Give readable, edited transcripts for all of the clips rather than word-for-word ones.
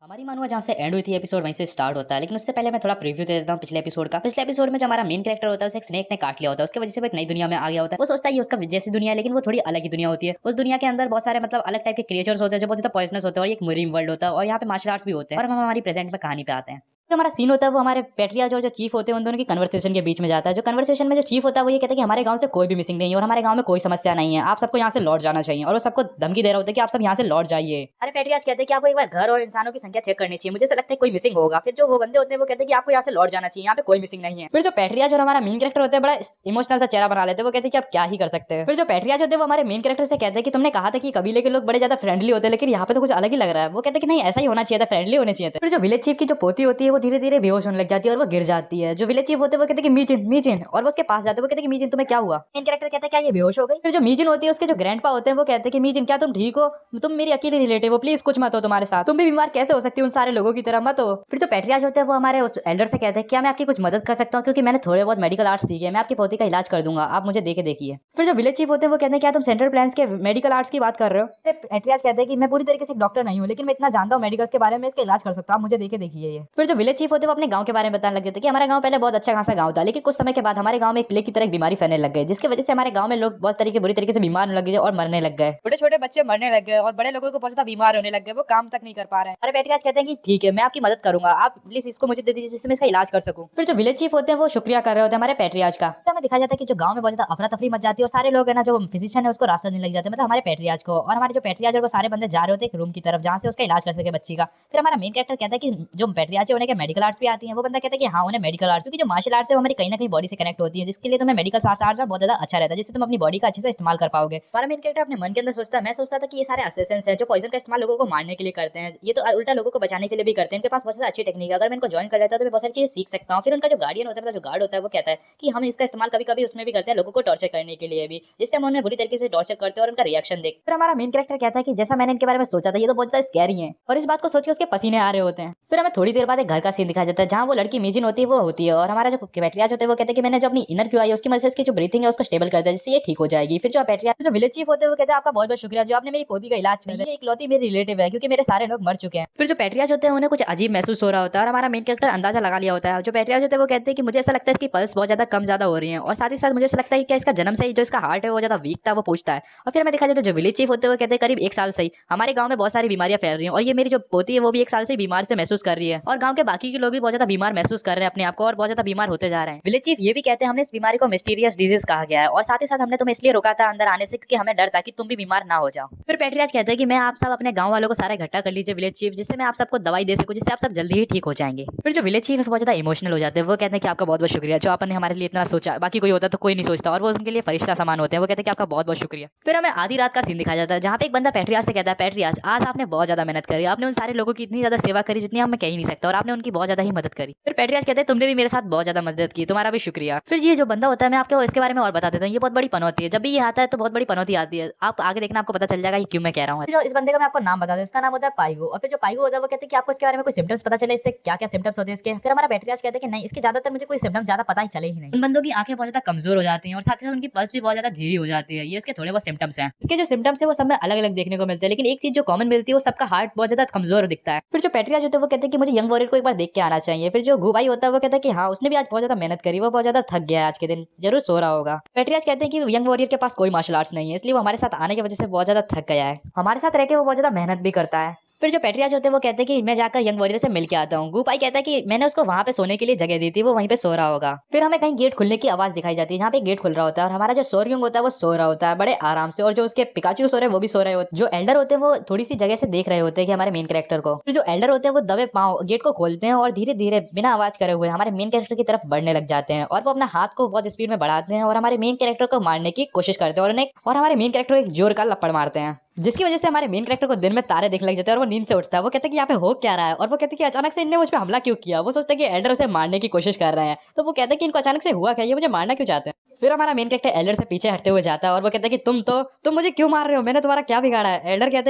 हमारी मानुआ जहाँ से एंड हुई थी एपिसोड वहीं से स्टार्ट होता है, लेकिन उससे पहले मैं थोड़ा प्रीव्यू दे देता हूँ पिछले एपिसोड का। पिछले एपिसोड में जो हमारा मेन कैरेक्टर होता है उसे एक स्नेक ने काट लिया होता है, उसकी वजह से वो एक नई दुनिया में आ गया होता है। वो सोचता है ये उसका जैसी दुनिया है, लेकिन वो थोड़ी अलग ही दुनिया होती है। उस दुनिया के अंदर बहुत सारे अलग टाइप के क्रिएचर्स होते हैं जो बहुत ज्यादा पॉइजनस होते हैं, और एक मरीन वर्ल्ड होता है, और यहाँ पे मार्शल आर्ट्स भी होते हैं। और हम हमारी प्रेजेंट में कहानी पे आते हैं। जो हमारा सीन होता है वो हमारे पेट्रियाज और जो चीफ होते हैं उन दोनों की कन्वर्सेशन के बीच में जाता है। जो कन्वर्सेशन में जो चीफ होता है वो ये कहता है कि हमारे गांव से कोई भी मिसिंग नहीं है और हमारे गांव में कोई समस्या नहीं है, आप सबको यहाँ से लौट जाना चाहिए। और वो सबको धमकी दे रहा होता है कि आप सब यहाँ से लौट जाइए। अरे पेट्रियाज कहते हैं कि आपको एक बार घर और इंसानों की संख्या चेक करनी चाहिए, मुझे ऐसा लगता है कोई मिसिंग होगा। फिर जो वो बंदे होते हैं वो कहते हैं कि आपको यहाँ से लौट जाना चाहिए, यहाँ पे कोई मिसिंग नहीं है। फिर जो पेट्रियाज और हमारा मेन कैरेक्टर होता है बड़ा इमोशनल सा चेहरा बना लेते हैं, वो कहते हैं कि आप क्या ही कर सकते हैं। फिर जो पेट्रियाज होते हैं वो हमारे मेन कैरेक्टर से कहते हैं कि तुमने कहा था कि कबीले के लोग बड़े ज्यादा फ्रेंडली होते हैं, लेकिन यहाँ पे तो कुछ अलग ही लग रहा है। वो कहते हैं कि नहीं, ऐसा ही होना चाहिए था, फ्रेंडली होने चाहिए थे। फिर जो विलेज चीफ की जो पोती होती है वो धीरे धीरे बेहोश होने लग जाती है और वो गिर जाती है। जो विलेज चीफ होते हैं वो कहते हैं कि मीजिन मीजिन, और वो उसके पास जाते हैं। वो कहते हैं कि मीजिन तुम्हें क्या हुआ? मेन कैरेक्टर कहता है क्या ये बेहोश हो गई? फिर जो मीजिन होती है उसके जो ग्रैंडपा होते हैं वो कहते हैं कि मीजिन क्या तुम ठीक हो? तुम मेरी अकेली रिलेटिव हो, प्लीज कुछ मत हो तुम्हारे साथ, तुम भी बीमार कैसे हो सकती हो, उन सारे लोगों की तरह मत हो। फिर जो पेट्रियाज होते हैं वो हमारे उस एल्डर से कहते हैं क्या मैं आपकी कुछ मदद कर सकता हूँ, क्योंकि मैंने थोड़े बहुत मेडिकल आर्ट्स सीखे हैं, मैं आपकी पोती का इलाज कर दूंगा, आप मुझे देखे देखिए। फिर जो विलेज चीफ होते हैं वो कहते हैं क्या तुम सेंट्रल प्लान्स के मेडिकल आर्ट्स की बात कर रहे हो? पेट्रियाज कहते हैं कि मैं पूरी तरीके से डॉक्टर नहीं हूँ, लेकिन मैं इतना जानता हूँ मेडिकल्स के बारे में, इसका इलाज कर सकता हूँ, आप मुझे देखे देखिए ये। फिर जो विलेज चीफ होते हैं वो अपने गाँव के बारे में बताने लग जाते हैं कि हमारा गाँव पहले बहुत अच्छा खासा गाँव था, लेकिन कुछ समय के बाद हमारे गाँव में एक प्लेग की तरह एक बीमारी फैलने लग गई, जिसकी वजह से हमारे गाँव में लोग बहुत बुरी तरीके से बीमार होने लग गए और मरने लग गए। छोटे छोटे बच्चे मरने लग गए और बड़े लोगों को बहुत ज्यादा बीमार होने लग गए, वो काम तक नहीं कर पा रहे हैं। अरे पेट्रियाज कहते हैं कि ठीक है मैं आपकी मदद करूंगा, आप प्लीज इसको मुझे दे दीजिए जिससे मैं इसका इलाज कर सकूं। फिर जो विलेज चीफ होते हैं वो शुक्रिया कर रहे होते हैं हमारे पेट्रियाज का। तो हमें दिखाया जाता है कि जो गांव में बहुत ज्यादा अफरा तफरी मच जाती है और सारे लोग है ना, जो फिजिशियन है उसको रास्ता नहीं लग जाते, मतलब हमारे पेट्रियाज को। और हमारे जो पेट्रियाज है वो सारे बंदे जा रहे होते हैं एक रूम की तरफ जहाँ से उसका इलाज कर सके बच्ची का। फिर हमारा मेन कैरेक्टर कहता है कि जो पेट्रियाज है उन्हें मेडिकल आर्ट्स भी आती है। वो बंदा कहता है कि हाँ उन्हें मेडिकल आर्ट्स, क्योंकि जो मार्शल आर्ट्स है वो हमारी कहीं ना कहीं बॉडी से कनेक्ट होती है, जिसके लिए तुम्हें मेडिकल आर्ट्स बहुत ज्यादा अच्छा रहता है, जिससे तुम अपनी बॉडी का अच्छे से इस्तेमाल कर पाओगे। हमारा मेन कैरेक्टर अपने मन के अंदर सोचता है, मैं सोचता था कि ये सारे असेसिन्स हैं जो पॉइजन का इस्तेमाल लोगों को मारने के लिए करते हैं, ये तो उल्टा लोगों को बचाने के लिए भी करते हैं, इनके पास बहुत ज्यादा अच्छी टेक्निक है, अगर मैं इनको ज्वाइन कर लेता तो मैं बहुत सारी चीजें सीख सकता हूँ। फिर उनका जो गार्डियन होता है, मतलब जो गार्ड होता है, वो कहता है कि हम इसका इस्तेमाल कभी कभी उसमें भी करते हैं लोगों को टॉर्चर करने के लिए भी, जिससे हम उन्हें बुरी तरीके से टॉर्चर करते हैं और उनका रिएक्शन देख। फिर हमारा मेन कैरेक्टर कहता है कि जैसा मैंने इनके बारे में सोचा था ये तो बहुत ज्यादा स्कैरी है, और इस बात को सोच के उसके पसीने आ रहे होते हैं। फिर हमें थोड़ी देर बाद एक घर का सीन दिखाया जाता है जहाँ वो लड़की मीजिन होती है वो होती है, और हमारा जो पेट्रियाज होते हैं वो कहते हैं कि मैंने जो अपनी इनर क्यू आई है उसकी मदद से इसकी जो ब्रीथिंग है उसको स्टेबल कर दिया, जिससे ये ठीक हो जाएगी। फिर जो पेट्रियाज जो विलेज चीफ होते हैं वो कहते हैं आपका बहुत बहुत शुक्रिया जो आपने मेरी पोती का इलाज किया, ये इकलौती मेरी रिलेटिव है क्योंकि मेरे सारे लोग मर चुके हैं। फिर जो पेट्रियाज होते हैं उन्हें कुछ अजीब महसूस हो रहा होता है, और हमारा मेन कैरेक्टर अंदाजा लगा लिया होता है। जो पेट्रियाज होते हैं वो कहते हैं कि मुझे ऐसा लगता है कि पल्स बहुत ज्यादा कम ज्यादा हो रही है, और साथ ही साथ मुझे ऐसा लगता है कि इसका जन्म से ही जो इसका हार्ट है वो ज्यादा वीक था, वो पूछता है। और फिर हमें दिखा जाता है जो विलेज चीफ होते हैं वो कहते हैं करीब एक साल से ही हमारे गांव में बहुत सारी बीमारियां फैल रही हैं, और ये मेरी जो पोती है वो भी एक साल से बीमार से महसूस कर रही है, और गांव के बाकी के लोग भी बहुत ज्यादा बीमार महसूस कर रहे हैं अपने आप को, और बहुत ज्यादा बीमार होते जा रहे हैं। विलेज चीफ ये भी कहते हैं हमने इस बीमारी को मिस्टीरियस डिजीज कहा गया है, और साथ ही साथ हमने तुम्हें इसलिए रोका था अंदर आने से क्योंकि हमें डर था कि तुम भी बीमार ना हो जाओ। फिर पेट्रियाज कहते हैं कि मैं आप सब अपने गांव वालों को सारा इकट्ठा कर लीजिए विलेज चीफ, जिससे मैं आप सबको दवाई दे सकूं, जिससे आप सब जल्दी ही ठीक हो जाएंगे। फिर जो विलेज चीफ है बहुत ज्यादा इमोशनल हो जाते हैं, वो कहते हैं कि आपका बहुत बहुत शुक्रिया जो आपने हमारे लिए इतना सोचा, बाकी कोई होता तो कोई नहीं सोचता, और वो उनके लिए फरिश्ता समान होते हैं। वो कहते हैं कि आपका बहुत बहुत शुक्रिया। फिर हमें आधी रात का सीन दिखाया जाता है जहाँ पे एक बंदा पेट्रियाज से कहता है पेट्रियाज आज आपने बहुत ज्यादा मेहनत करी, आपने उन सारे लोगों की इतनी ज्यादा सेवा करी जितनी हम मैं कह ही नहीं सकता, और आपने उनकी बहुत ज्यादा ही मदद करी। फिर पेट्रियाज कहते हैं तुमने भी मेरे साथ बहुत ज्यादा मदद की, तुम्हारा भी शुक्रिया। फिर ये जो बंदा होता है मैं आपको इसके बारे में और बता देता हूँ, ये बहुत बड़ी पनौती है, जब भी ये आता है तो बहुत बड़ी पनौती आती है, आप आगे देखना आपको पता चल जाएगा क्यों मैं कह रहा हूँ। जो इस बंदे का मैं आपको नाम बता दूं, इसका नाम होता है पाइगो। और फिर जो पाइगो होता है वो कहते हैं कि आपको इसके बारे में कोई सिम्टम्स पता चले, इससे क्या क्या सिम्टम्स होते हैं इसके। फिर हमारा पेट्रियाज कहते हैं कि नहीं, इसके ज्यादातर मुझे कोई सिम्टम्स ज्यादा पता ही चले ही नहीं। उन बंदों की आंखें बहुत ज्यादा कमजोर हो जाती हैं, और साथ ही साथ उनकी पल्स भी बहुत ज्यादा धीरे हो जाती है, ये इसके थोड़े बहुत सिम्टम्स हैं। इसके जो सिम्टम्स है वो सब में अलग अलग देखने को मिलते हैं, लेकिन एक चीज जो कॉमन मिलती है वो सबका हार्ट बहुत ज्यादा कमजोर दिखता है। फिर जो पेट्रियाज होते हैं वो कहते हैं कि मुझे यंग वॉरियर को एक बार देख के आना चाहिए। फिर जो गुबाई होता है वो कहता है कि हाँ उसने भी आज बहुत ज्यादा मेहनत करी, वो बहुत ज्यादा थक गया है आज के दिन, जरूर सो रहा होगा। पेट्रियाज कहते हैं कि यंग वॉरियर के पास कोई मार्शल आर्ट्स नहीं है, इसलिए वो हमारे साथ आने की वजह से बहुत ज्यादा थक गया है, हमारे साथ रह के वो बहुत ज्यादा मेहनत भी करता है। फिर जो पेट्रियाज होते हैं वो कहते हैं कि मैं जाकर यंग वॉरियर से मिल के आता हूँ। गुपाई कहता है कि मैंने उसको वहाँ पे सोने के लिए जगह दी थी, वो वहीं पे सो रहा होगा। फिर हमें कहीं गेट खुलने की आवाज दिखाई जाती है जहाँ पे गेट खुल रहा होता है, और हमारा जो सोरयुंग होता है वो सो रहा होता है बड़े आराम से, और जो उसके पिकाचू सो रहे हैं वो भी सो रहे होते हैं। जो एल्डर होते हैं वो थोड़ी सी जगह से देख रहे होते हैं कि हमारे मेन कैरेक्टर को। फिर जो एल्डर होते हैं वो दबे पाँव गेट को खोलते हैं और धीरे धीरे बिना आवाज करे हुए हमारे मेन कैरेक्टर की तरफ बढ़ने लग जाते हैं, और वो अपना हाथ को बहुत स्पीड में बढ़ाते हैं और हमारे मेन कैरेक्टर को मारने की कोशिश करते हैं, और हमारे मेन कैरेक्टर को एक जोर का लपड़ मारते हैं, जिसकी वजह से हमारे मेन कैरेक्टर को दिन में तारे दिखने लग जाते हैं और वो नींद से उठता है। वो कहते हैं कि यहाँ पे हो क्या रहा है, और वो कहते हैं कि अचानक से इनने मुझ पे हमला क्यों किया। वो सोचते हैं कि एल्डर उसे मारने की कोशिश कर रहे हैं, तो वो कहते हैं कि इनको अचानक से हुआ क्या, ये मुझे मारना क्यों चाहते हैं। फिर हमारा मेन कैरेक्टर एल्डर से पीछे हटते हुए जाता है और वो कहता है कि तुम मुझे क्यों मार रहे हो, मैंने तुम्हारा क्या बिगाड़ा है। एल्डर कहता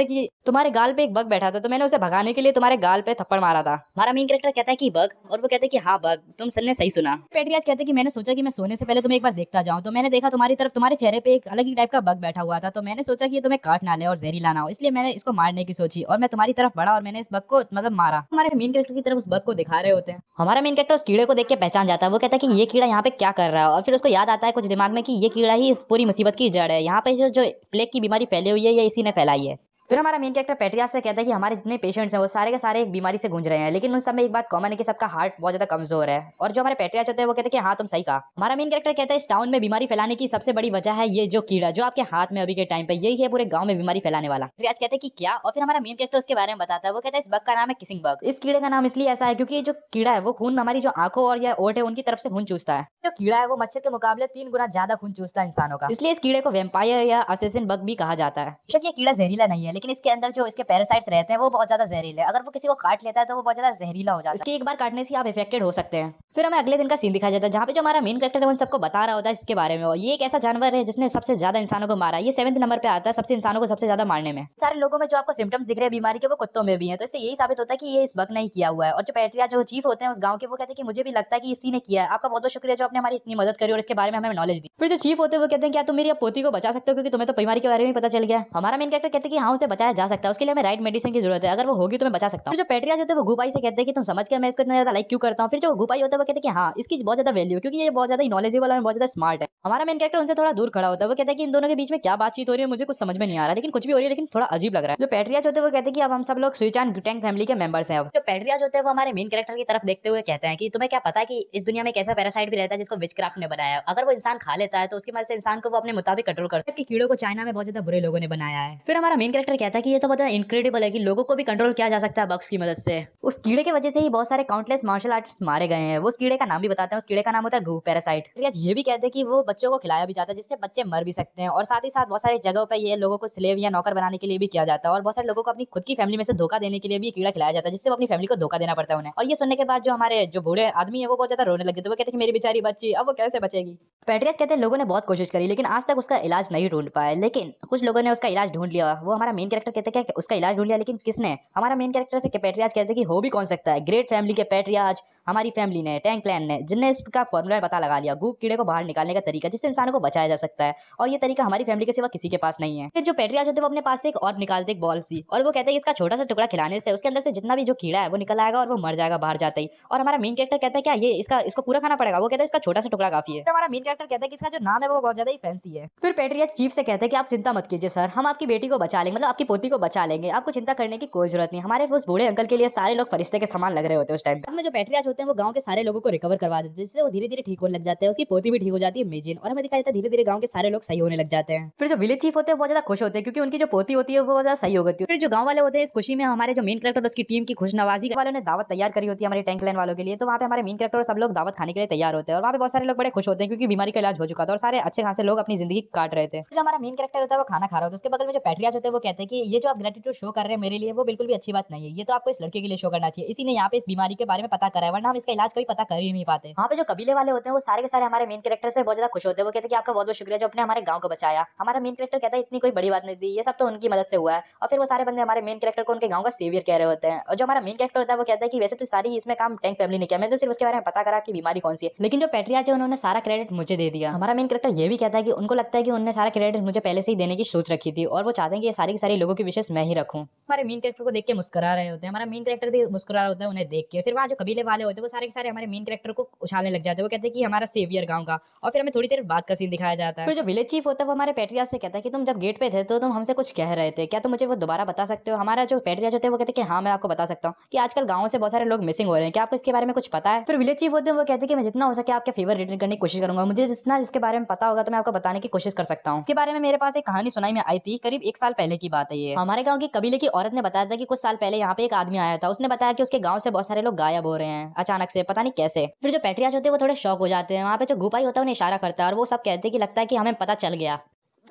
है कि तुम्हारे गाल पे एक बग बैठा था तो मैंने उसे भगाने के लिए तुम्हारे गाल पे थप्पड़ मारा था। हमारा मेन कैरेक्टर कहता है कि बग, और वो कहता है कि हाँ बग, तुम सर ने सही सुना। पेट्रियाज कहते हैं कि मैंने सोचा कि मैं सोने से पहले तुम्हें एक बार देखता जाऊं, तो मैंने देखा तुम्हारी तरफ तुम्हारे चेहरे पे एक अलग ही टाइप का बग बैठा हुआ था, तो मैंने सोचा कि ये तुम्हें काट ना ले और जहरीला ना हो, इसलिए मैंने इसको मारने की सोची और मैं तुम्हारी तरफ बढ़ा और मैंने इस बग को मतलब मारा। हमारे मेन कैरेक्टर की तरफ उस बग को दिखा रहे होते हैं। हमारा मेन कैरेक्टर उस कीड़े को देख के पहचान जाता है। वो कहता है कि ये कीड़ा यहाँ पे क्या कर रहा है, और फिर उसको याद आता है कुछ दिमाग में कि ये कीड़ा ही इस पूरी मुसीबत की जड़ है। यहाँ पे जो प्लेग की बीमारी फैली हुई है ये इसी ने फैलाई है। फिर हमारा मेन कैरेक्टर पेट्रियास से कहता है कि हमारे जितने पेशेंट्स हैं वो सारे के सारे एक बीमारी से गूंज रहे हैं, लेकिन उन सब में एक बात कॉमन है कि सबका हार्ट बहुत ज्यादा कमजोर है। और जो हमारे पेट्रियास होते हैं वो कहते हैं कि हाँ तुम सही कहा। हमारा मेन कैरेक्टर कहता है इस टाउन में बीमारी फैलाने की सबसे बड़ी वजह है ये जो कीड़ा जो आपके हाथ में अभी के टाइम पे, यही है पूरे गांव में बीमारी फैलाने वाला। पेट्रियास कहते हैं कि क्या, और फिर हमारा मेन कैरेक्टर उसके बारे में बताता है। वो कहता है इस बग का नाम है किसिंग बग। इस कीड़े का नाम इसलिए ऐसा है क्योंकि जो कीड़ा है वो खून हमारी जो आंखों और या ओट है उनकी तरफ से खून चूसता है। जो कीड़ा है वो मच्छर के मुकाबले 3 गुना ज्यादा खून चूसता है इंसानों का, इसलिए इस कीड़े को वेम्पायर या असेसिन बग भी कहा जाता है। बेशक ये कीड़ा जहरीला नहीं है, लेकिन इसके अंदर जो इसके पैरासाइट्स रहते हैं वो बहुत ज्यादा जहरीले हैं। अगर वो किसी को काट लेता है तो वो बहुत ज्यादा जहरीला हो जाता है। इसके एक बार काटने से आप इफेक्टेड हो सकते हैं। फिर हमें अगले दिन का सीन दिखाया जाता है जहाँ पे जो हमारा मेन कैरेक्टर है उन सबको बता रहा होता है इसके बारे में। और ये एक ऐसा जानवर है जिसने सबसे ज्यादा इंसानों को मारा है। ये 7वें नंबर पे आता है सबसे इंसानों को सबसे ज्यादा मारने में। सारे लोगों में जो आपको सिम्टम्स दिख रहे हैं बीमारी के वो कुत्तों में भी है, तो इससे यही साबित होता है कि ये इस बग ने ही किया हुआ है। और जो पेट्रिया जो चीफ होते हैं उस गाँव के वो कहते हैं कि मुझे भी लगता है कि इसी ने किया है। आपका बहुत बहुत शुक्रिया जो आपने हमारी इतनी मदद करी और इसके बारे में हमें नॉलेज दी। फिर जो चीफ होते हैं वो कहते हैं क्या तुम मेरी पोती को बचा सकते हो क्योंकि तुम्हें तो बीमारी के बारे में पता चल गया। हमारा मेन कैरेक्टर कहते हैं कि हाँ उसे बचाया जा सकता है, उसके लिए हमें राइट मेडिसिन की जरूरत है, अगर वो होगी तो मैं बचा सकता हूँ। जो पेट्रिया होते हैं वो गुपाई से कहते हैं कि तुम समझ के मैं इसको इतना ज्यादा लाइक क्यों करता हूँ। फिर जो गुपाई होता है वो कहते हैं कि हाँ इसकी बहुत ज्यादा वैल्यू क्योंकि ये बहुत ज्यादा नॉलेजेबल और बहुत ज्यादा स्मार्ट है। हमारा मेन कैरेक्टर उनसे थोड़ा दूर खड़ा होता है। वो कहता है कि इन दोनों के बीच में क्या बातचीत हो रही है मुझे कुछ समझ में नहीं आ रहा, लेकिन कुछ भी हो रही है लेकिन थोड़ा अजीब लग रहा है। जो पेट्रिया होते हैं वो कहते हैं कि अब हम सब लोग सुइचान टैंक फैमिली के मेंबर्स हैं। अब जो पेट्रिया होते हैं वो हमारे मेन कैरेक्टर की तरफ देखते हुए कहते हैं कि तुम्हें क्या पता है कि इस दुनिया में एक ऐसा पैरासाइट भी रहता है जिसको विचक्राफ्ट ने बनाया है। अगर वो इंसान खा लेता है तो उसकी मदद से इंसान को वो अपने मुताबिक कंट्रोल करता है। कि कीड़ों को चाइना में बहुत ज्यादा बुरे लोगों ने बनाया है। फिर हमारा मेन कैरेक्टर कहता है कि ये तो बहुत इनक्रेडिबल है कि लोगों को भी कंट्रोल किया जा सकता है बग्स की मदद से। उस कीड़े की वजह से ही बहुत सारे काउंटलेस मार्शल आर्टिस्ट मारे गए हैं। वो उस कीड़े का नाम भी बताते हैं, उस कीड़े का नाम होता है गू पैरासाइट। ये भी कहते हैं कि वो बच्चों को खिलाया भी जाता है जिससे बच्चे मर भी सकते हैं। और साथ ही साथ बहुत सारी जगहों पे ये लोगों को स्लेव या नौकर बनाने के लिए भी किया जाता है। और बहुत सारे लोगों को अपनी खुद की फैमिली में से धोखा देने के लिए भी कीड़ा खिलाया जाता है जिससे वो अपनी फैमिली को धोखा देना पड़ता है उन्हें। और ये सुनने के बाद जो हमारे जो बूढ़े आदमी है वो बहुत ज्यादा रोने लगे थे। वो कहते हैं कि मेरी बेचारी बच्ची अब वो कैसे बचेगी। पेट्रियस कहते हैं लोगों ने बहुत कोशिश करी लेकिन आज तक उसका इलाज नहीं ढूंढ पाए, लेकिन कुछ लोगों ने उसका इलाज ढूंढ लिया। वो हमारा मेन कैरेक्टर कहते हैं कि उसका इलाज ढूंढ लिया, लेकिन किसने। हमारा मेन कैरेक्टर से पेट्रियाज कहते हैं कि हो भी कौन सकता है। ग्रेट फैमिली के पेट्रियाज हमारी फैमिली ने, टैंक क्लैन ने, जिनने इसका फॉर्मूला पता लगा लिया, गूप कीड़े को बाहर निकालने का तरीका जिससे इंसानों को बचाया जा सकता है। और ये तरीका हमारी फैमिली के सिवा किसी के पास नहीं है। फिर जो पेट्रियाज होते हैं वो अपने पास से एक और निकालते एक बॉल सी, और वो कहते हैं इसका छोटा सा टुकड़ा खिलाने से उसके अंदर से जितना भी जो कीड़ा है वो निकल आएगा और वो मर जाएगा बाहर जाते ही। और हमारा मेन कैरेक्टर कहता है क्या ये इसको पूरा खाना पड़ेगा। वो कहता है इसका छोटा सा टुकड़ा काफी है। हमारा मेन कैरेक्टर कहता है कि इसका जो नाम है वो बहुत ज्यादा ही फैंसी है। फिर पेट्रियाज चीफ से कहते हैं कि आप चिंता मत कीजिए सर, हम आपकी बेटी को बचा लेंगे, मतलब आपकी पोती को बचा लेंगे, आपको चिंता करने की कोई जरूरत नहीं। हमारे उस बूढ़े अंकल के लिए सारे लोग फरिश्ते के समान लग रहे होते हैं उस टाइम में। जो पेट्रियाज होते हैं वो गांव के सारे लोगों को रिकवर करवा देते हैं जिससे वो धीरे धीरे ठीक होने लग जाते हैं। उसकी पोती भी ठीक हो जाती है मेजिन, और हमें दिखाई देता है धीरे धीरे गांव के सारे लोग सही होने लग जाते हैं। फिर जो विलेज चीफ होते हैं वो बहुत ज्यादा खुश होते हैं क्योंकि उनकी जो पोती होती है वो बहुत ज्यादा सही हो गई है। फिर जो गांव वाले होते हैं इस खुशी में हमारे जो मेन कैरेक्टर उसकी टीम की खुशनवाजी वालों ने दावत तैयार करी होती है हमारे टैंक लाइन वालों के लिए, तो वहाँ पे हमारे मेन कैरेक्टर सब लोग दावत खाने के लिए तैयार होते हैं। और वहाँ पे बहुत सारे लोग बड़े खुश होते हैं क्योंकि बीमारी का इलाज हो चुका था और सारे अच्छे खासे लोग अपनी जिंदगी काट रहे थे। जो हमारा मेन कैरेक्टर होता है वो खाना खा रहा होता है, उसके बगल में जो पेट्रियाज होते हैं वो कहते हैं कि ये जो आप ग्रेटिट्यूड शो कर रहे हैं मेरे लिए वो बिल्कुल भी अच्छी बात नहीं है, ये तो आपको इस लड़के के लिए शो करना चाहिए, इसी ने यहाँ पे इस बीमारी के बारे में पता करा है, वरना हम इसका इलाज कभी पता कर ही नहीं पाते। वहाँ पे जो कबीले वाले होते हैं वो सारे के सारे हमारे मेन कैरेक्टर से बहुत ज्यादा खुश होते हैं। वो कहते हैं कि आपका बहुत बहुत शुक्रिया जो आपने हमारे गांव को बचाया। हमारा मेन कैरेक्टर कहता है इतनी कोई बड़ी बात नहीं थी, ये सब तो उनकी मदद से हुआ है। और फिर वो सारे बंदे हमारे मेन कैरेक्टर को उनके गांव का सेवियर कह रहे होते हैं। और जो हमारा मेन कैरेक्टर होता है वो कहता है कि वैसे तो सारी इसमें काम टैंक फैमिली ने किया, मैं तो सिर्फ उसके बारे में पता करा कि बीमारी कौन सी है, लेकिन जो पेट्रियाज है उन्होंने सारा क्रेडिट मुझे दे दिया। हमारा मेन कैरेक्टर ये भी कहता है कि उनको लगता है कि उन्होंने सारा क्रेडिट मुझे पहले से ही देने की सोच रखी थी और वो चाहते हैं कि ये सारी की सारी लोगों की विशेष मैं ही रखूं। हमारे मेन कैरेक्टर को देख के मुस्कुरा रहे होते हैं, हमारा मेन कैरेक्टर भी मुस्कुरा रहा होता है उन्हें देख के। फिर वहाँ जो कबीले वाले होते हैं वो सारे के सारे हमारे मेन कैरेक्टर को उछालने लग जाते हैं। वो कहते हैं कि हमारा सेवियर गांव का, और फिर हमें थोड़ी देर बाद का सीन दिखाया जाता है। फिर जो विलेज चीफ होता है वो हमारे पेट्रियाज से कहता है कि तुम जब गेट पे थे तो तुम हमसे कुछ कह रहे थे, क्या तुम मुझे वो दोबारा बता सकते हो। हमारा जो पेट्रियाज होते हैं वो कहते हैं कि हाँ मैं आपको बता सकता हूँ कि आजकल गाँव से बहुत सारे लोग मिसिंग हो रहे हैं, क्या आपको इसके बारे में कुछ पता है। फिर विलेज चीफ होते हैं वो कहते हैं कि मैं जितना हो सके आपके फेवर रिटर्न करने की कोशिश करूंगा, मुझे जितना इसके बारे में पता होगा तो मैं आपको बताने की कोशिश कर सकता हूँ। इसके बारे में मेरे पास एक कहानी सुनाई में आई थी, करीब 1 साल पहले की बात है ये। हमारे गाँव की कबीले की औरत ने बताया था कि कुछ साल पहले यहाँ पे एक आदमी आया था, उसने बताया कि उसके गाँव से बहुत सारे लोग गायब हो रहे हैं अचानक से, पता नहीं कैसे। फिर जो पेट्रियाज होते हैं वो थोड़े शौक हो जाते हैं, वहाँ पे जो गुपाई होता है उन्हें इशारा करता है और वो सब कहते हैं कि लगता है कि हमें पता चल गया।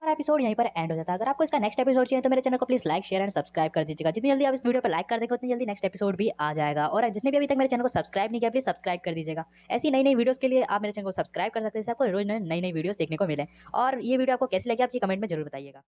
हमारा एपिसोड यहीं पर एंड हो जाता है। अगर आपको इसका नेक्स्ट एपिसोड चाहिए तो मेरे चैनल को please like share and subscribe कर दीजिएगा। जितनी जल्दी आप इस वीडियो पर लाइक कर देंगे उतनी जल्दी नेक्स्ट एपिसोड भी आ जाएगा। और जिसने भी अभी तक मेरे चैनल को सब्सक्राइब नहीं किया प्लीज सब्सक्राइब कर दीजिएगा। ऐसी नई नई वीडियोस के लिए आप मेरे चैनल को सब्सक्राइब कर सकते हैं जिससे आपको रोज नई नई वीडियोस देखने को मिले। और ये वीडियो आपको कैसी लगी आप कमेंट में जरूर बताइएगा।